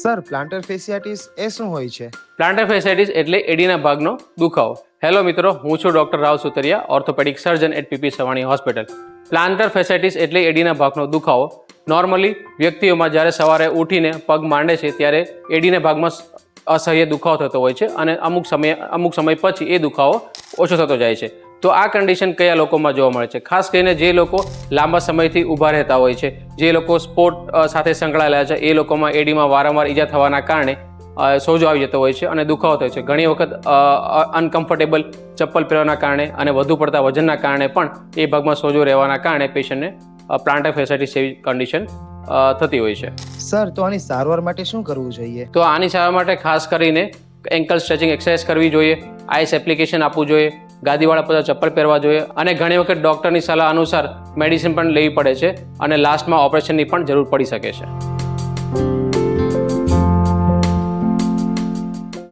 Sir, planter ફેસિયાટિસ એ શું હોય છે? પ્લાન્ટર ફેસાઇટિસ એટલે એડીના ભાગનો દુખાવો. હેલો મિત્રો, હું છું doctor Rao Sutariya, orthopaedic surgeon at PP Savani hospital. Plantar fasciitis એટલે એડીના ભાગનો દુખાવો. નોર્મલી વ્યક્તિઓમાં જ્યારે સવારે ઉઠીને પગ માંડે છે ત્યારે એડીના ભાગમાં અસહ્ય દુખાવો થતો હોય છે અને અમુક સમય પછી એ દુખાવો ઓછો થતો જાય છે. તો આ કન્ડિશન કયા લોકોમાં જોવા મળે છે? ખાસ કરીને જે લોકો લાંબા સમયથી ઊભા રહેતા હોય છે, જે લોકો સ્પોર્ટ સાથે સંકળાયેલા છે, એ લોકોમાં એડીમાં વારંવાર ઈજા થવાના કારણે સોજો આવી જતો હોય છે અને દુખાવો થાય છે. ઘણી વખત અનકમ્ફર્ટેબલ ચપ્પલ પહેરવાના કારણે અને વધુ પડતા વજનના કારણે પણ એ ભાગમાં સોજો રહેવાના કારણે પેશન્ટને પ્લાન્ટર ફેસાઇટિસ જેવી કન્ડિશન થતી હોય છે. સર, તો આની સારવાર માટે શું કરવું જોઈએ? તો આની સારવાર માટે ખાસ કરીને એન્કલ સ્ટ્રેચિંગ એક્સરસાઇઝ કરવી જોઈએ, આઈસ એપ્લિકેશન આપવું જોઈએ, ગાદીવાળા બધા ચપ્પલ પહેરવા જોઈએ અને ઘણી વખત ડૉક્ટરની સલાહ અનુસાર મેડિસિન પણ લેવી પડે છે અને લાસ્ટમાં ઓપરેશનની પણ જરૂર પડી શકે છે.